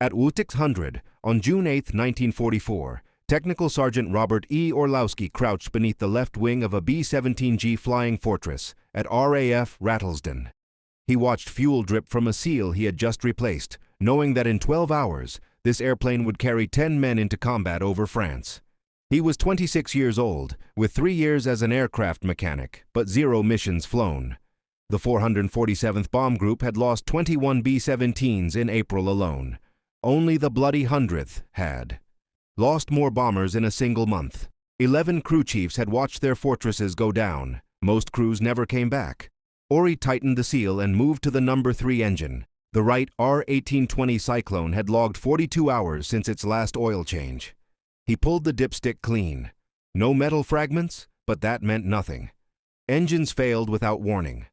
At Wutix 100, on June 8, 1944, Technical Sergeant Robert E. Orlosky crouched beneath the left wing of a B-17G Flying Fortress at RAF Rattlesden. He watched fuel drip from a SEAL he had just replaced, knowing that in 12 hours, this airplane would carry 10 men into combat over France. He was 26 years old, with 3 years as an aircraft mechanic, but 0 missions flown. The 447th Bomb Group had lost 21 B-17s in April alone. Only the bloody 100th had lost more bombers in a single month. 11 crew chiefs had watched their fortresses go down. Most crews never came back. Ori tightened the seal and moved to the number 3 engine. The Wright R-1820 Cyclone had logged 42 hours since its last oil change. He pulled the dipstick clean. No metal fragments, but that meant nothing. Engines failed without warning.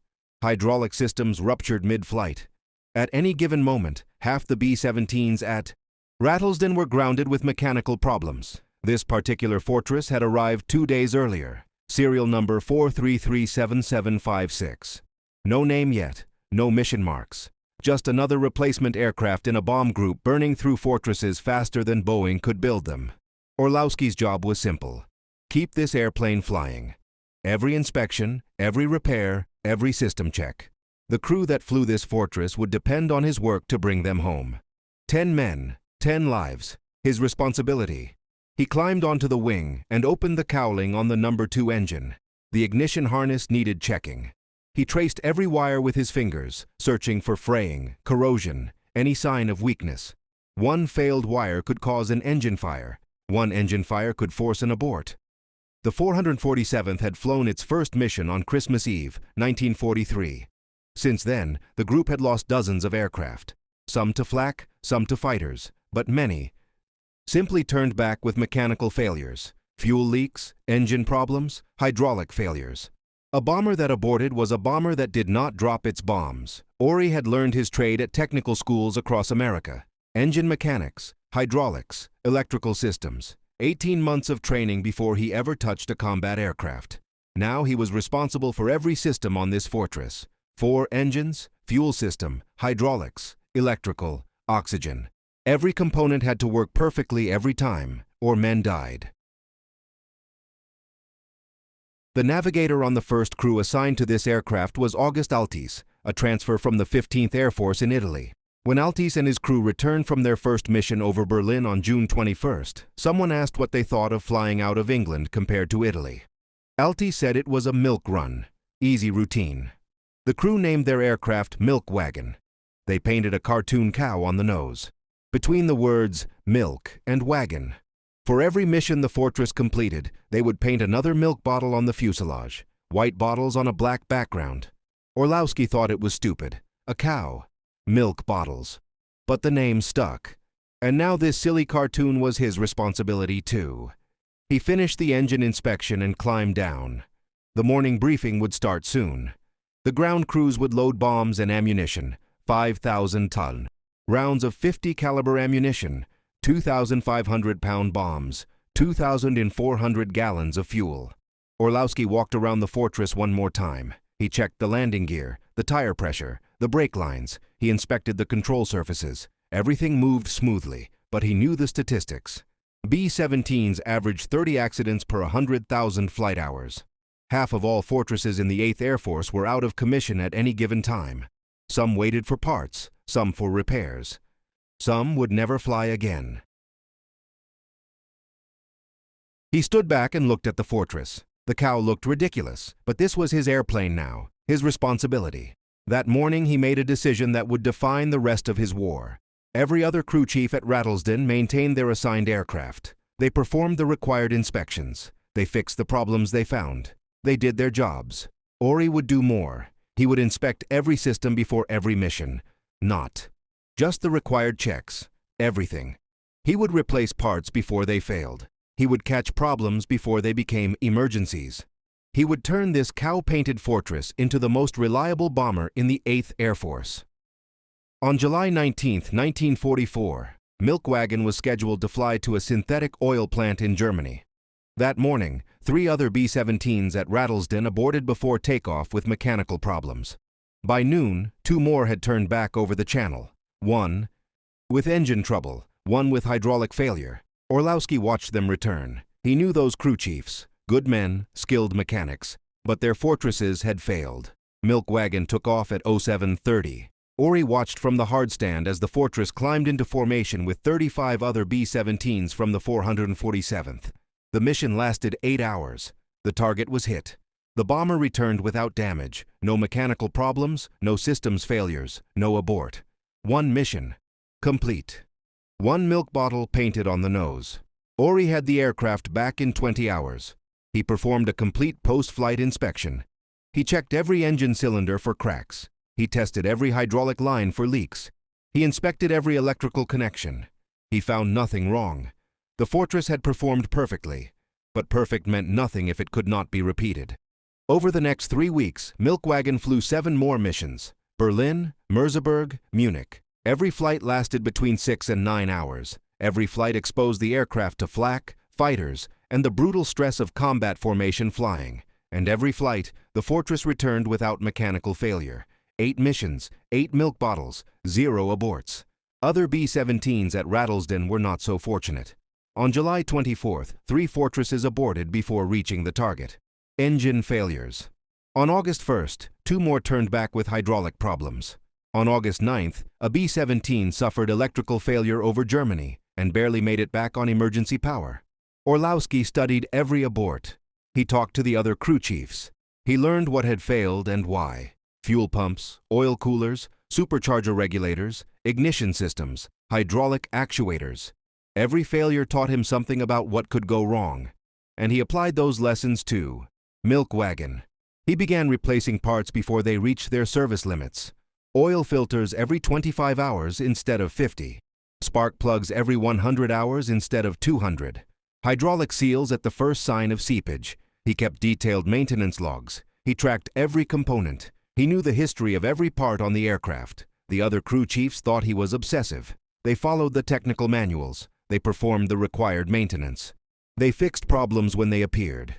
Hydraulic systems ruptured mid-flight. At any given moment, half the B-17s at Rattlesden were grounded with mechanical problems. This particular fortress had arrived 2 days earlier. Serial number 4337756. No name yet, no mission marks. Just another replacement aircraft in a bomb group burning through fortresses faster than Boeing could build them. Orlowski's job was simple. Keep this airplane flying. Every inspection, every repair, every system check. The crew that flew this fortress would depend on his work to bring them home. 10 men, 10 lives. His responsibility. He climbed onto the wing and opened the cowling on the number 2 engine. The ignition harness needed checking. He traced every wire with his fingers, searching for fraying, corrosion, any sign of weakness. One failed wire could cause an engine fire. One engine fire could force an abort. The 447th had flown its first mission on Christmas Eve, 1943. Since then, the group had lost dozens of aircraft. Some to flak, some to fighters, but many simply turned back with mechanical failures, fuel leaks, engine problems, hydraulic failures. A bomber that aborted was a bomber that did not drop its bombs. Ori had learned his trade at technical schools across America. Engine mechanics, hydraulics, electrical systems. 18 months of training before he ever touched a combat aircraft. Now he was responsible for every system on this fortress. 4 engines, fuel system, hydraulics, electrical, oxygen. Every component had to work perfectly every time, or men died. The navigator on the first crew assigned to this aircraft was August Altis, a transfer from the 15th Air Force in Italy. When Altis and his crew returned from their first mission over Berlin on June 21st, someone asked what they thought of flying out of England compared to Italy. Altis said it was a milk run, easy routine. The crew named their aircraft Milk Wagon. They painted a cartoon cow on the nose. Between the words milk and wagon. For every mission the fortress completed, they would paint another milk bottle on the fuselage, white bottles on a black background. Orlowski thought it was stupid. A cow. Milk bottles. But the name stuck. And now this silly cartoon was his responsibility too. He finished the engine inspection and climbed down. The morning briefing would start soon. The ground crews would load bombs and ammunition, 5,000 ton. Rounds of 50 caliber ammunition, 2,500-pound bombs, 2,400 gallons of fuel. Orlowski walked around the fortress one more time. He checked the landing gear, the tire pressure, the brake lines. He inspected the control surfaces. Everything moved smoothly, but he knew the statistics. B-17s averaged 30 accidents per 100,000 flight hours. Half of all fortresses in the 8th Air Force were out of commission at any given time. Some waited for parts, some for repairs. Some would never fly again. He stood back and looked at the fortress. The cow looked ridiculous, but this was his airplane now, his responsibility. That morning he made a decision that would define the rest of his war. Every other crew chief at Rattlesden maintained their assigned aircraft. They performed the required inspections. They fixed the problems they found. They did their jobs. Ori would do more. He would inspect every system before every mission. Not just the required checks. Everything. He would replace parts before they failed. He would catch problems before they became emergencies. He would turn this cow-painted fortress into the most reliable bomber in the 8th Air Force. On July 19, 1944, Milk Wagon was scheduled to fly to a synthetic oil plant in Germany. That morning, 3 other B-17s at Rattlesden aborted before takeoff with mechanical problems. By noon, 2 more had turned back over the channel. One with engine trouble, one with hydraulic failure. Orlosky watched them return. He knew those crew chiefs, good men, skilled mechanics, but their fortresses had failed. Milk Wagon took off at 07:30. Ori watched from the hardstand as the Fortress climbed into formation with 35 other B-17s from the 447th. The mission lasted 8 hours. The target was hit. The bomber returned without damage, no mechanical problems, no systems failures, no abort. One mission. Complete. One milk bottle painted on the nose. Ori had the aircraft back in 20 hours. He performed a complete post-flight inspection. He checked every engine cylinder for cracks. He tested every hydraulic line for leaks. He inspected every electrical connection. He found nothing wrong. The Fortress had performed perfectly, but perfect meant nothing if it could not be repeated. Over the next 3 weeks, Milk Wagon flew 7 more missions: Berlin, Merseburg, Munich. Every flight lasted between 6 and 9 hours. Every flight exposed the aircraft to flak, fighters, and the brutal stress of combat formation flying. And every flight, the Fortress returned without mechanical failure. 8 missions, 8 milk bottles, 0 aborts. Other B-17s at Rattlesden were not so fortunate. On July 24th, 3 Fortresses aborted before reaching the target. Engine failures. On August 1st, 2 more turned back with hydraulic problems. On August 9th, a B-17 suffered electrical failure over Germany and barely made it back on emergency power. Orlosky studied every abort. He talked to the other crew chiefs. He learned what had failed and why. Fuel pumps, oil coolers, supercharger regulators, ignition systems, hydraulic actuators. Every failure taught him something about what could go wrong, and he applied those lessons to Milk Wagon. He began replacing parts before they reached their service limits. Oil filters every 25 hours instead of 50. Spark plugs every 100 hours instead of 200. Hydraulic seals at the first sign of seepage. He kept detailed maintenance logs. He tracked every component. He knew the history of every part on the aircraft. The other crew chiefs thought he was obsessive. They followed the technical manuals. They performed the required maintenance. They fixed problems when they appeared.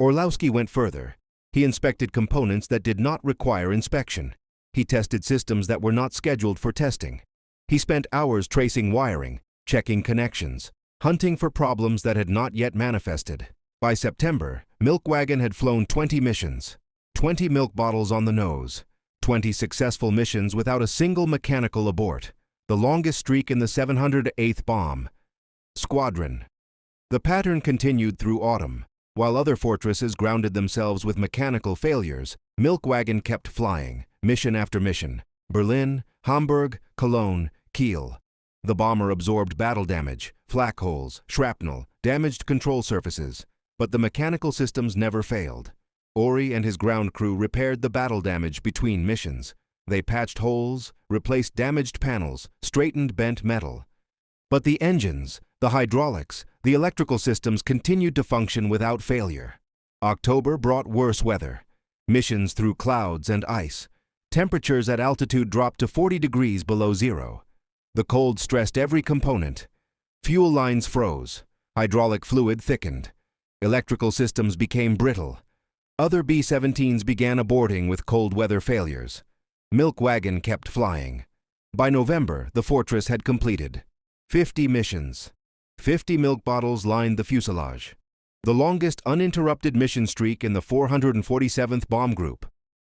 Orlosky went further. He inspected components that did not require inspection. He tested systems that were not scheduled for testing. He spent hours tracing wiring, checking connections, hunting for problems that had not yet manifested. By September, Milk Wagon had flown 20 missions. 20 milk bottles on the nose, 20 successful missions without a single mechanical abort, the longest streak in the 708th bomb squadron. The pattern continued through autumn. While other fortresses grounded themselves with mechanical failures, Milk Wagon kept flying, mission after mission. Berlin, Hamburg, Cologne, Kiel. The bomber absorbed battle damage, flak holes, shrapnel, damaged control surfaces, but the mechanical systems never failed. Ori and his ground crew repaired the battle damage between missions. They patched holes, replaced damaged panels, straightened bent metal. But the engines, the hydraulics, the electrical systems continued to function without failure. October brought worse weather. Missions through clouds and ice. Temperatures at altitude dropped to 40 degrees below zero. The cold stressed every component. Fuel lines froze. Hydraulic fluid thickened. Electrical systems became brittle. Other B-17s began aborting with cold weather failures. Milk Wagon kept flying. By November, the Fortress had completed 50 missions. 50 milk bottles lined the fuselage. The longest uninterrupted mission streak in the 447th Bomb Group.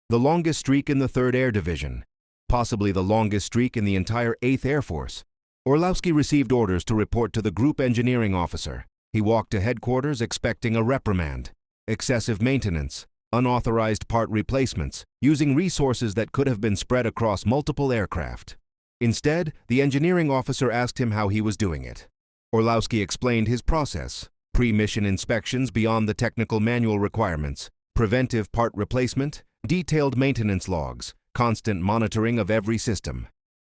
The longest streak in the 3rd Air Division. Possibly the longest streak in the entire 8th Air Force. Orlosky received orders to report to the group engineering officer. He walked to headquarters expecting a reprimand. Excessive maintenance, unauthorized part replacements, using resources that could have been spread across multiple aircraft. Instead, the engineering officer asked him how he was doing it. Orlosky explained his process: pre-mission inspections beyond the technical manual requirements, preventive part replacement, detailed maintenance logs, constant monitoring of every system.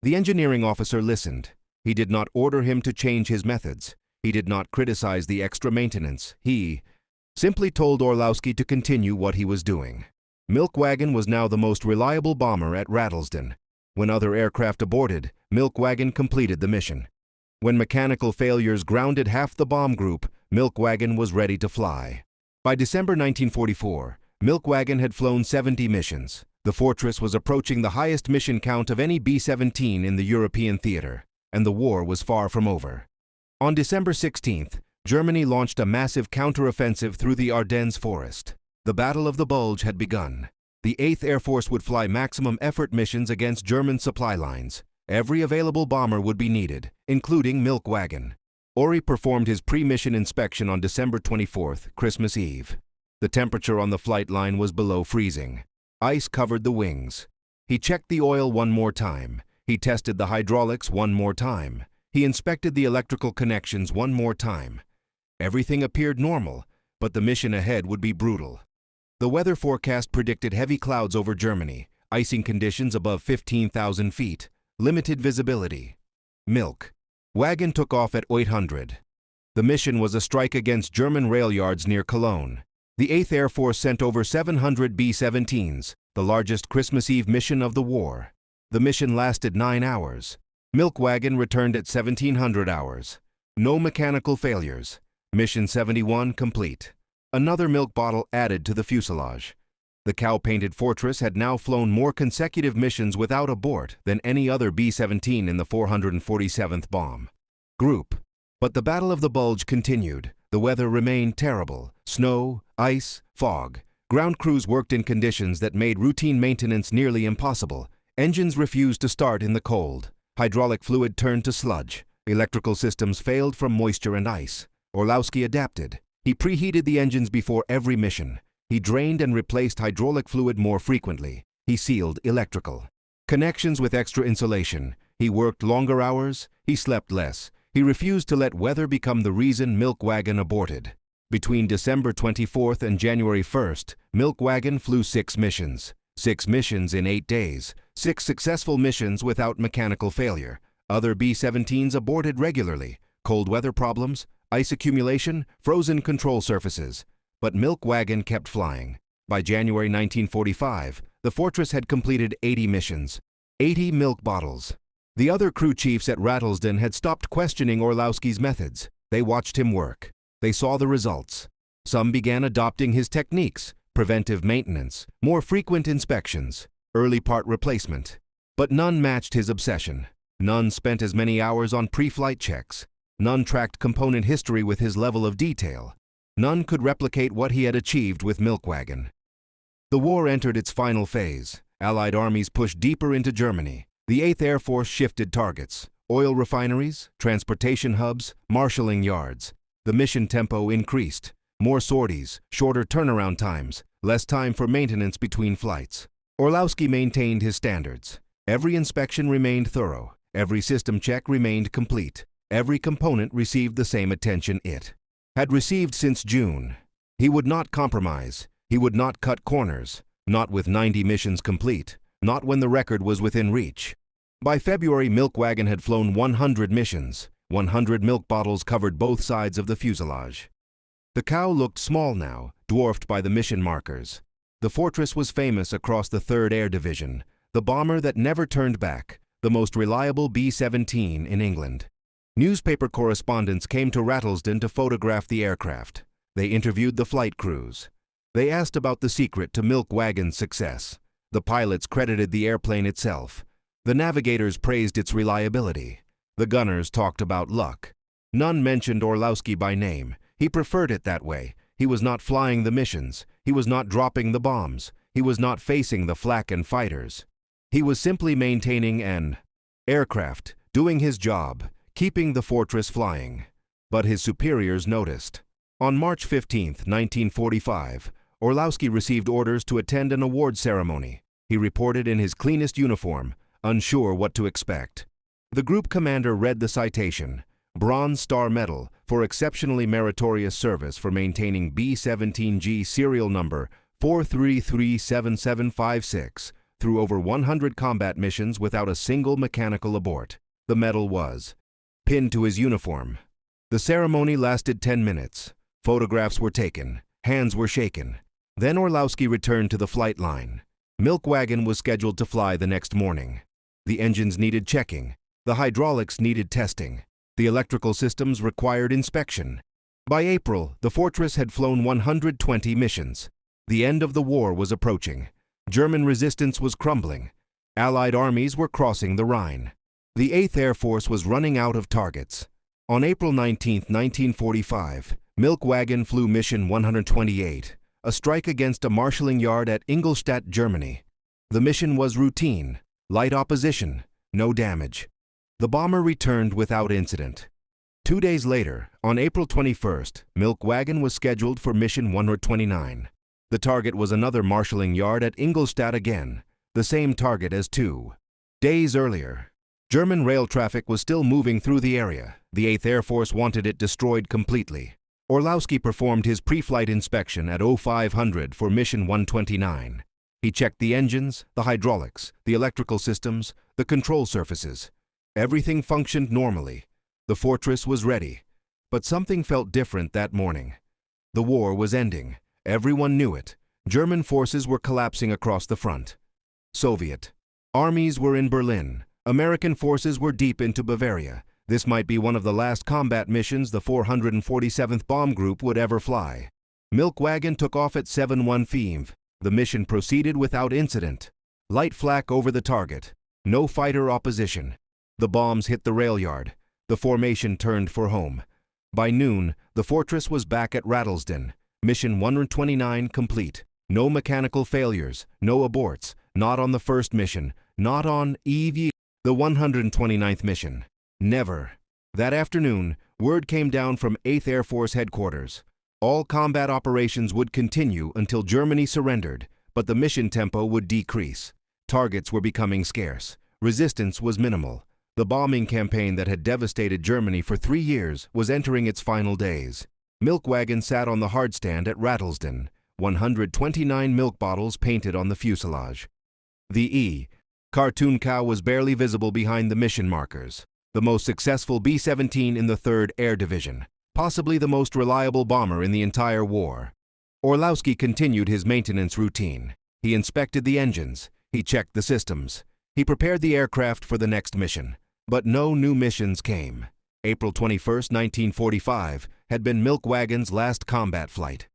The engineering officer listened. He did not order him to change his methods. He did not criticize the extra maintenance. He simply told Orlosky to continue what he was doing. Milk Wagon was now the most reliable bomber at Rattlesden. When other aircraft aborted, Milk Wagon completed the mission. When mechanical failures grounded half the bomb group, Milk Wagon was ready to fly. By December 1944, Milk Wagon had flown 70 missions. The Fortress was approaching the highest mission count of any B-17 in the European theater. and the war was far from over. On December 16th, Germany launched a massive counteroffensive through the Ardennes forest. The Battle of the Bulge had begun. The 8th Air Force would fly maximum effort missions against German supply lines. Every available bomber would be needed, including Milk Wagon. Ori performed his pre-mission inspection on December 24th, Christmas Eve. The temperature on the flight line was below freezing. Ice covered the wings. He checked the oil one more time. He tested the hydraulics one more time. He inspected the electrical connections one more time. Everything appeared normal, but the mission ahead would be brutal. The weather forecast predicted heavy clouds over Germany, icing conditions above 15,000 feet, limited visibility. Milk Wagon took off at 800. The mission was a strike against German rail yards near Cologne. The 8th Air Force sent over 700 B-17s, the largest Christmas Eve mission of the war. The mission lasted 9 hours. Milk Wagon returned at 1700 hours. No mechanical failures. Mission 71 complete. Another milk bottle added to the fuselage. The cow-painted Fortress had now flown more consecutive missions without abort than any other B-17 in the 447th bomb group. But the Battle of the Bulge continued. The weather remained terrible. Snow, ice, fog. Ground crews worked in conditions that made routine maintenance nearly impossible. Engines refused to start in the cold. Hydraulic fluid turned to sludge. Electrical systems failed from moisture and ice. Orlosky adapted. He preheated the engines before every mission. He drained and replaced hydraulic fluid more frequently. He sealed electrical connections with extra insulation. He worked longer hours. He slept less. He refused to let weather become the reason Milk Wagon aborted. Between December 24th and January 1st, Milk Wagon flew 6 missions. 6 missions in 8 days. 6 successful missions without mechanical failure. Other B-17s aborted regularly. Cold weather problems, ice accumulation, frozen control surfaces. But Milk Wagon kept flying. By January 1945, the Fortress had completed 80 missions. 80 milk bottles. The other crew chiefs at Rattlesden had stopped questioning Orlosky's methods. They watched him work. They saw the results. Some began adopting his techniques: preventive maintenance, more frequent inspections, early part replacement. But none matched his obsession. None spent as many hours on pre-flight checks. None tracked component history with his level of detail. None could replicate what he had achieved with Milk Wagon. The war entered its final phase. Allied armies pushed deeper into Germany. The 8th Air Force shifted targets: oil refineries, transportation hubs, marshalling yards. The mission tempo increased. More sorties, shorter turnaround times, less time for maintenance between flights. Orlosky maintained his standards. Every inspection remained thorough. Every system check remained complete. Every component received the same attention it had received since June. He would not compromise. He would not cut corners. Not with 90 missions complete. Not when the record was within reach. By February, Milk Wagon had flown 100 missions. 100 milk bottles covered both sides of the fuselage. The cow looked small now, dwarfed by the mission markers. The Fortress was famous across the 3rd Air Division, the bomber that never turned back, the most reliable B-17 in England. Newspaper correspondents came to Rattlesden to photograph the aircraft. They interviewed the flight crews. They asked about the secret to Milk Wagon's success. The pilots credited the airplane itself. The navigators praised its reliability. The gunners talked about luck. None mentioned Orlosky by name. He preferred it that way. He was not flying the missions. He was not dropping the bombs. He was not facing the flak and fighters. He was simply maintaining an aircraft, doing his job, keeping the Fortress flying. But his superiors noticed. On March 15, 1945, Orlosky received orders to attend an award ceremony. He reported in his cleanest uniform, unsure what to expect. The group commander read the citation: Bronze Star Medal for exceptionally meritorious service for maintaining B-17G serial number 4337756 through over 100 combat missions without a single mechanical abort. The medal was pinned to his uniform. The ceremony lasted 10 minutes. Photographs were taken. Hands were shaken. Then Orlosky returned to the flight line. Milk Wagon was scheduled to fly the next morning. The engines needed checking. The hydraulics needed testing. The electrical systems required inspection. By April, the Fortress had flown 120 missions. The end of the war was approaching. German resistance was crumbling. Allied armies were crossing the Rhine. The 8th Air Force was running out of targets. On April 19, 1945, Milk Wagon flew Mission 128, a strike against a marshalling yard at Ingolstadt, Germany. The mission was routine, light opposition, no damage. The bomber returned without incident. 2 days later, on April 21st, Milk Wagon was scheduled for Mission 129. The target was another marshalling yard at Ingolstadt again, the same target as 2 days earlier. German rail traffic was still moving through the area. The 8th Air Force wanted it destroyed completely. Orlosky performed his pre-flight inspection at 0500 for Mission 129. He checked the engines, the hydraulics, the electrical systems, the control surfaces. Everything functioned normally. The fortress was ready. But something felt different that morning. The war was ending. Everyone knew it. German forces were collapsing across the front. Soviet armies were in Berlin. American forces were deep into Bavaria. This might be one of the last combat missions the 447th Bomb Group would ever fly. Milk Wagon took off at 7:01 p.m. The mission proceeded without incident. Light flak over the target. No fighter opposition. The bombs hit the rail yard. The formation turned for home. By noon, the fortress was back at Rattlesden. Mission 129 complete. No mechanical failures, no aborts. Not on the first mission. Not on the 129th mission. Never. That afternoon, word came down from 8th Air Force headquarters. All combat operations would continue until Germany surrendered, but the mission tempo would decrease. Targets were becoming scarce. Resistance was minimal. The bombing campaign that had devastated Germany for 3 years was entering its final days. Milk Wagon sat on the hardstand at Rattlesden, 129 milk bottles painted on the fuselage. The cartoon cow was barely visible behind the mission markers. The most successful B-17 in the 3rd Air Division, possibly the most reliable bomber in the entire war. Orlosky continued his maintenance routine. He inspected the engines. He checked the systems. He prepared the aircraft for the next mission. But no new missions came. April 21, 1945, had been Milk Wagon's last combat flight.